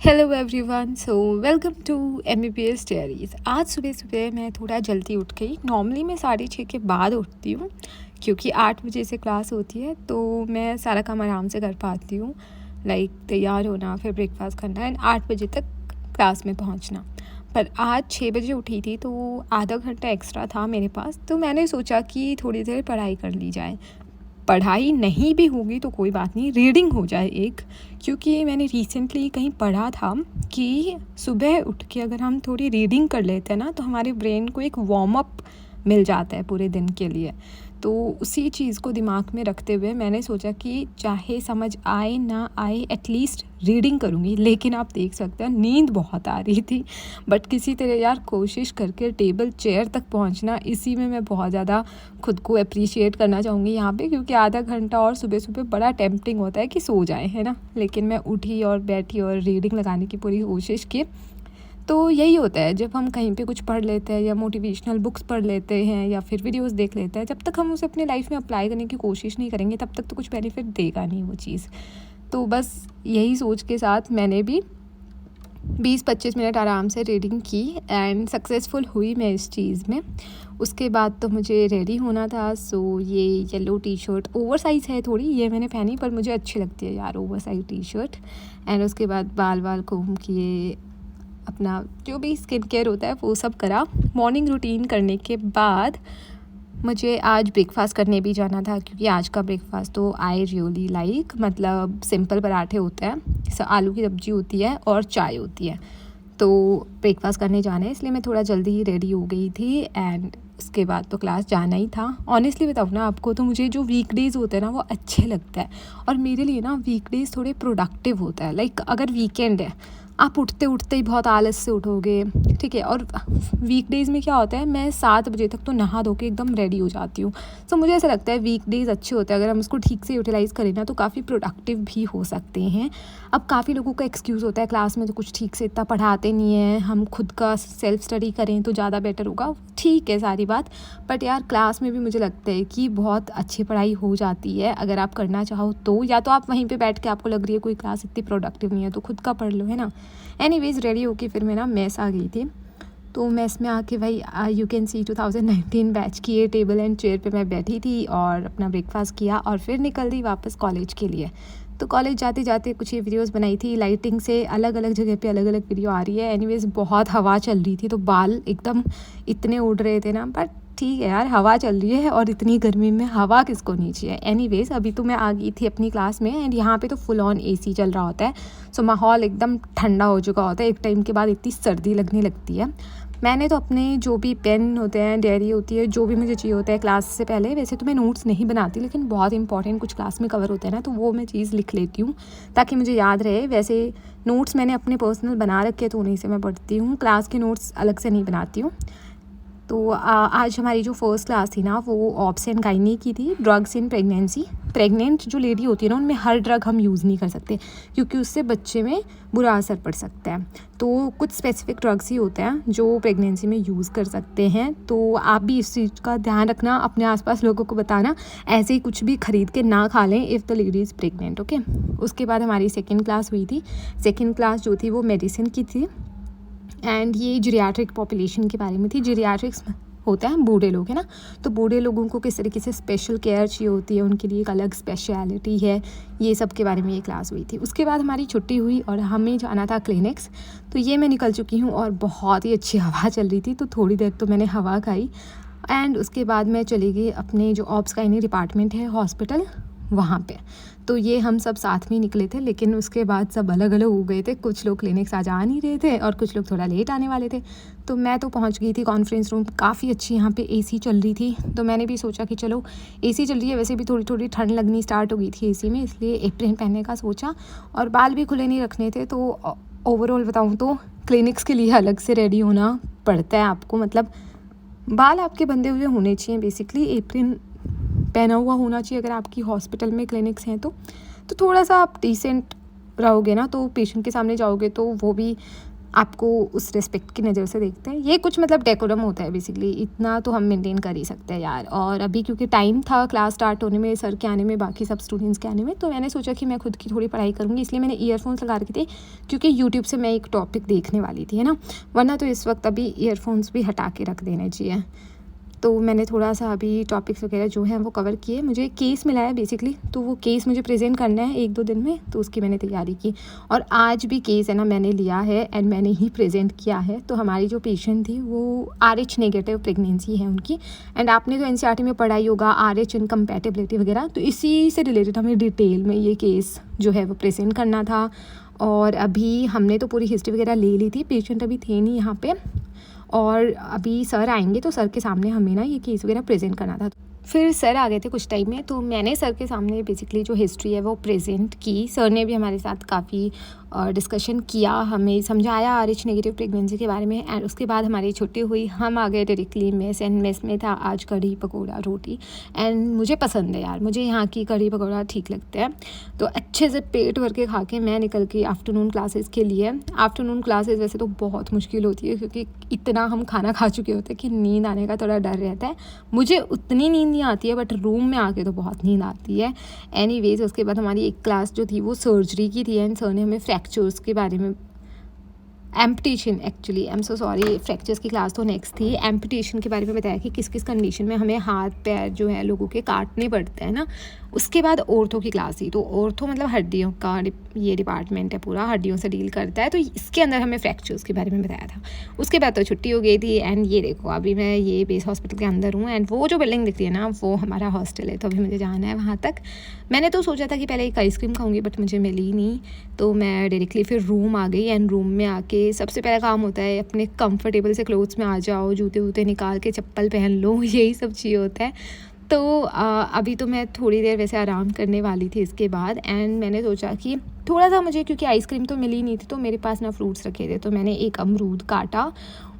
Hello everyone, so welcome to MBBS diaries. आज सुबह सुबह मैं थोड़ा जल्दी उठ गई। नॉर्मली मैं 6:30 के बाद उठती हूँ क्योंकि 8 बजे से क्लास होती है, तो मैं सारा काम आराम से कर पाती हूँ। लाइक तैयार होना, फिर ब्रेकफास्ट करना एंड 8 बजे तक क्लास में पहुँचना। पर आज 6 बजे उठी थी तो आधा घंटा एक्स्ट्रा था मेरे पास, तो मैंने सोचा कि थोड़ी देर पढ़ाई कर ली जाए। पढ़ाई नहीं भी होगी तो कोई बात नहीं, रीडिंग हो जाए एक। क्योंकि मैंने रिसेंटली कहीं पढ़ा था कि सुबह उठ के अगर हम थोड़ी रीडिंग कर लेते हैं ना, तो हमारे ब्रेन को एक वार्म अप मिल जाता है पूरे दिन के लिए। तो उसी चीज़ को दिमाग में रखते हुए मैंने सोचा कि चाहे समझ आए ना आए एटलीस्ट रीडिंग करूँगी। लेकिन आप देख सकते हैं नींद बहुत आ रही थी, बट किसी तरह यार कोशिश करके टेबल चेयर तक पहुंचना, इसी में मैं बहुत ज़्यादा खुद को अप्रिशिएट करना चाहूँगी यहाँ पे। क्योंकि आधा घंटा और सुबह सुबह बड़ा टेम्पटिंग होता है कि सो जाए, है ना। लेकिन मैं उठी और बैठी और रीडिंग लगाने की पूरी कोशिश की। तो यही होता है जब हम कहीं पे कुछ पढ़ लेते हैं या मोटिवेशनल बुक्स पढ़ लेते हैं या फिर वीडियोस देख लेते हैं, जब तक हम उसे अपने लाइफ में अप्लाई करने की कोशिश नहीं करेंगे तब तक तो कुछ बेनिफिट देगा नहीं वो चीज़। तो बस यही सोच के साथ मैंने भी 20-25 मिनट आराम से रीडिंग की एंड सक्सेसफुल हुई मैं इस चीज़ में। उसके बाद तो मुझे रेडी होना था। सो ये yellow T shirt over size है थोड़ी, ये मैंने पहनी पर मुझे अच्छी लगती है यार over size T shirt. And उसके बाद बाल कोम किए, अपना जो भी स्किन केयर होता है वो सब करा। मॉर्निंग रूटीन करने के बाद मुझे आज ब्रेकफास्ट करने भी जाना था, क्योंकि आज का ब्रेकफास्ट तो आई रियली लाइक, मतलब सिंपल पराठे होते हैं, आलू की सब्जी होती है और चाय होती है। तो ब्रेकफास्ट करने जाना है, इसलिए मैं थोड़ा जल्दी ही रेडी हो गई थी एंड उसके बाद तो क्लास जाना ही था। ऑनेस्टली बताऊँ ना आपको, तो मुझे जो वीकडेज़ होते हैं ना वो अच्छे लगते हैं। और मेरे लिए ना वीकडेज़ थोड़े प्रोडक्टिव होता है। लाइक अगर वीकेंड है, आप उठते उठते ही बहुत आलस से उठोगे, ठीक है। और वीकडेज़ में क्या होता है, मैं 7 बजे तक तो नहा धो के एकदम रेडी हो जाती हूँ। सो मुझे ऐसा लगता है वीकडेज़ अच्छे होते हैं, अगर हम उसको ठीक से यूटिलाइज़ करें ना तो काफ़ी प्रोडक्टिव भी हो सकते हैं। अब काफ़ी लोगों का एक्सक्यूज़ होता है क्लास में तो कुछ ठीक से इतना पढ़ाते नहीं हैं, हम खुद का सेल्फ स्टडी करें तो ज़्यादा बेटर होगा। ठीक है सारी बात, बट यार क्लास में भी मुझे लगता है कि बहुत अच्छी पढ़ाई हो जाती है अगर आप करना चाहो तो। या तो आप वहीं पे बैठ के आपको लग रही है कोई क्लास इतनी प्रोडक्टिव नहीं है तो खुद का पढ़ लो, है ना। एनीवेज रेडी होके फिर मैं ना मेस आ गई थी। तो मेस में आके भाई यू कैन सी 2019 बैच की टेबल एंड चेयर पे मैं बैठी थी और अपना ब्रेकफास्ट किया और फिर निकल दी वापस कॉलेज के लिए। तो कॉलेज जाते जाते कुछ ये वीडियोस बनाई थी, लाइटिंग से अलग अलग जगह पे अलग अलग वीडियो आ रही है। एनीवेज बहुत हवा चल रही थी तो बाल एकदम इतने उड़ रहे थे ना, बट ठीक है यार, हवा चल रही है और इतनी गर्मी में हवा किसको नहीं चाहिए। एनीवेज अभी तो मैं आ गई थी अपनी क्लास में एंड यहाँ पे तो फुल ऑन AC चल रहा होता है। सो माहौल एकदम ठंडा हो चुका होता है। एक टाइम के बाद इतनी सर्दी लगने लगती है। मैंने तो अपने जो भी पेन होते हैं, डायरी होती है, जो भी मुझे चाहिए होता है क्लास से पहले, वैसे तो मैं नोट्स नहीं बनाती, लेकिन बहुत इंपॉर्टेंट कुछ क्लास में कवर होता है ना तो वो मैं चीज़ लिख लेती हूँ ताकि मुझे याद रहे। वैसे नोट्स मैंने अपने पर्सनल बना रखे तो उन्हीं से मैं पढ़ती हूँ, क्लास के नोट्स अलग से नहीं बनाती हूँ। तो आज हमारी जो फर्स्ट क्लास थी ना वो ऑब्स एंड गायनी की थी, ड्रग्स इन प्रेगनेंसी। प्रेग्नेंट जो लेडी होती है ना उनमें हर ड्रग हम यूज़ नहीं कर सकते क्योंकि उससे बच्चे में बुरा असर पड़ सकता है। तो कुछ स्पेसिफिक ड्रग्स ही होते हैं जो प्रेगनेंसी में यूज़ कर सकते हैं। तो आप भी इस चीज़ का ध्यान रखना, अपने आसपास लोगों को बताना, ऐसे ही कुछ भी ख़रीद के ना खा लें if the lady is pregnant, okay. उसके बाद हमारी सेकेंड क्लास हुई थी। सेकेंड क्लास जो थी वो मेडिसिन की थी एंड ये जीरियाट्रिक पॉपुलेशन के बारे में थी। जीरियाट्रिक्स होता है बूढ़े लोग, है ना। तो बूढ़े लोगों को किस तरीके से स्पेशल केयर चाहिए होती है, उनके लिए एक अलग स्पेशलिटी है, ये सब के बारे में ये क्लास हुई थी। उसके बाद हमारी छुट्टी हुई और हमें जाना था क्लिनिक्स। तो ये मैं निकल चुकी हूँ और बहुत ही अच्छी हवा चल रही थी तो थोड़ी देर तो मैंने हवा खाई एंड उसके बाद मैं चली गई अपने जो ऑब्स गायनी डिपार्टमेंट है हॉस्पिटल, वहाँ पे। तो ये हम सब साथ में ही निकले थे, लेकिन उसके बाद सब अलग अलग हो गए थे। कुछ लोग क्लिनिक्स आज आ नहीं रहे थे और कुछ लोग थोड़ा लेट आने वाले थे। तो मैं तो पहुँच गई थी कॉन्फ्रेंस रूम। काफ़ी अच्छी यहाँ पे AC चल रही थी, तो मैंने भी सोचा कि चलो AC चल रही है, वैसे भी थोड़ी थोड़ी ठंड लगनी स्टार्ट हो गई थी AC में, इसलिए एप्रन पहनने का सोचा। और बाल भी खुले नहीं रखने थे, तो ओवरऑल बताऊँ तो क्लिनिक्स के लिए अलग से रेडी होना पड़ता है आपको। मतलब बाल आपके बंधे हुए होने चाहिए, बेसिकली एप्रन पहना हुआ होना चाहिए अगर आपकी हॉस्पिटल में क्लिनिक्स हैं तो थोड़ा सा आप डिसेंट रहोगे ना, तो पेशेंट के सामने जाओगे तो वो भी आपको उस रिस्पेक्ट की नज़र से देखते हैं। ये कुछ मतलब डेकोरम होता है बेसिकली, इतना तो हम मेंटेन कर ही सकते हैं यार। और अभी क्योंकि टाइम था क्लास स्टार्ट होने में, सर के आने में, बाकी सब स्टूडेंट्स के आने में, तो मैंने सोचा कि मैं खुद की थोड़ी पढ़ाई करूँगी, इसलिए मैंने ईयरफोन्स लगा रखे थे क्योंकि यूट्यूब से मैं एक टॉपिक देखने वाली थी, है ना। वरना तो इस वक्त अभी ईयरफोन्स भी हटा के रख देने चाहिए। तो मैंने थोड़ा सा अभी टॉपिक्स वगैरह जो हैं वो कवर किए। मुझे केस मिला है बेसिकली, तो वो केस मुझे प्रेजेंट करना है 1-2 दिन में, तो उसकी मैंने तैयारी की। और आज भी केस है ना मैंने लिया है एंड मैंने ही प्रेजेंट किया है। तो हमारी जो पेशेंट थी वो RH नेगेटिव प्रेगनेंसी है उनकी, एंड आपने तो NCERT में पढ़ाई होगा RH इनकम्पैटिबिलिटी वगैरह, तो इसी से रिलेटेड हमें डिटेल में ये केस जो है वो प्रेजेंट करना था। और अभी हमने तो पूरी हिस्ट्री वगैरह ले ली थी, पेशेंट अभी थे नहीं यहाँ पे, और अभी सर आएंगे तो सर के सामने हमें ना ये केस वगैरह प्रेजेंट करना था। फिर सर आ गए थे कुछ टाइम में, तो मैंने सर के सामने बेसिकली जो हिस्ट्री है वो प्रेजेंट की। सर ने भी हमारे साथ काफ़ी डिस्कशन किया, हमें समझाया RH नेगेटिव प्रेगनेंसी के बारे में। एंड उसके बाद हमारी छुट्टी हुई, हम आ गए डायरेक्टली मेस, एंड मेस में था आज कढ़ी पकौड़ा रोटी। एंड मुझे पसंद है यार, मुझे यहाँ की कढ़ी पकौड़ा ठीक लगता है। तो अच्छे से पेट भर के खा के मैं निकल गई आफ्टरनून क्लासेस के लिए। आफ्टरनून क्लासेस वैसे तो बहुत मुश्किल होती है क्योंकि इतना हम खाना खा चुके होते हैं कि नींद आने का थोड़ा डर रहता है। मुझे उतनी नींद नहीं आती है, बट रूम में आके तो बहुत नींद आती है। एनीवेज उसके बाद हमारी एक क्लास जो थी वो सर्जरी की थी, एंड सर ने हमें फ्रैक्चर्स के बारे में, amputation actually, I am so sorry, fractures की क्लास तो नेक्स्ट थी। एम्पुटेशन के बारे में बताया कि किस किस कंडीशन में हमें हाथ पैर जो है लोगों के काटने पड़ते हैं ना। उसके बाद ऑर्थो की क्लास थी, तो ऑर्थो मतलब हड्डियों का ये डिपार्टमेंट है, पूरा हड्डियों से डील करता है, तो इसके अंदर हमें फ्रैक्चर्स के बारे में बताया था। उसके बाद तो छुट्टी हो गई थी, एंड ये देखो अभी मैं ये बेस हॉस्पिटल के अंदर हूँ, एंड वो जो बिल्डिंग दिख रही है ना वो हमारा हॉस्टल है, तो अभी मुझे जाना है वहाँ तक। मैंने तो सोचा था कि पहले एक आइसक्रीम खाऊंगी, बट मुझे मिली नहीं, तो मैं डायरेक्टली फिर रूम आ गई। एंड रूम में आके सबसे पहला काम होता है अपने कंफर्टेबल से क्लोथ्स में आ जाओ, जूते वूते निकाल के चप्पल पहन लो, यही सब चाहिए होता है। तो अभी तो मैं थोड़ी देर वैसे आराम करने वाली थी इसके बाद, एंड मैंने सोचा कि थोड़ा सा मुझे, क्योंकि आइसक्रीम तो मिली नहीं थी तो मेरे पास ना फ्रूट्स रखे थे, तो मैंने एक अमरूद काटा।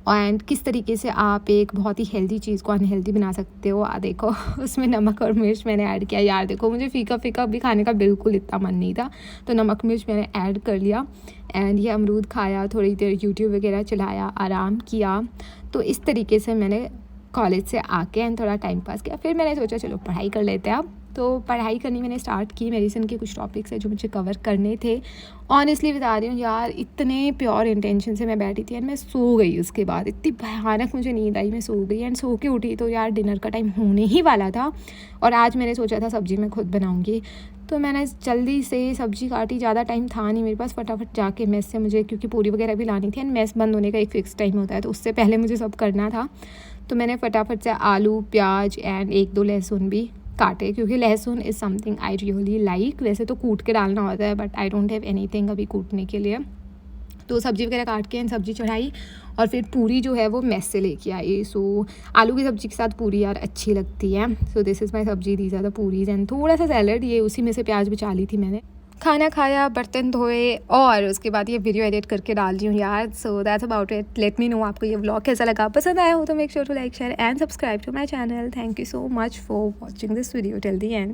एंड किस तरीके से आप एक बहुत ही हेल्दी चीज़ को अनहेल्दी बना सकते हो, देखो उसमें नमक और मिर्च मैंने ऐड किया। यार देखो मुझे फीका फीका भी खाने का बिल्कुल इतना मन नहीं था, तो नमक मिर्च मैंने ऐड कर लिया। एंड ये अमरूद खाया, थोड़ी देर यूट्यूब वगैरह चलाया, आराम किया। तो इस तरीके से मैंने कॉलेज से आके एंड थोड़ा टाइम पास किया। फिर मैंने सोचा चलो पढ़ाई कर लेते हैं अब, तो पढ़ाई करनी मैंने स्टार्ट की। मेडिसिन के कुछ टॉपिक्स है जो मुझे कवर करने थे। ऑनेस्टली बता रही हूँ यार, इतने प्योर इंटेंशन से मैं बैठी थी एंड मैं सो गई। उसके बाद इतनी भयानक मुझे नींद आई, मैं सो गई। एंड सो के उठी तो यार डिनर का टाइम होने ही वाला था, और आज मैंने सोचा था सब्ज़ी मैं खुद बनाऊँगी, तो मैंने जल्दी से सब्ज़ी काटी। ज़्यादा टाइम था नहीं मेरे पास, फटाफट जाके मेस से, मुझे क्योंकि पूरी वगैरह भी लानी थी एंड मेस बंद होने का एक फ़िक्स टाइम होता है, तो उससे पहले मुझे सब करना था। तो मैंने फटाफट से आलू, प्याज एंड 1-2 लहसुन भी काटे, क्योंकि लहसुन is something I really like. वैसे तो कूट के डालना होता है, but I don't have anything अभी कूटने के लिए। तो सब्ज़ी वगैरह काट के सब्ज़ी चढ़ाई, और फिर पूरी जो है वो मेस से लेके आई। सो आलू की सब्ज़ी के साथ पूरी यार अच्छी लगती है। So this is my sabzi, these are the puris and थोड़ा सा सैलड, ये उसी में से प्याज बचा ली थी मैंने। खाना खाया, बर्तन धोए, और उसके बाद ये वीडियो एडिट करके डाल रही हूँ यार। So that's about it. Let me know आपको ये व्लॉग कैसा लगा। पसंद आया हो तो make sure to like, share and subscribe to my channel. Thank you so much for watching this video till the and.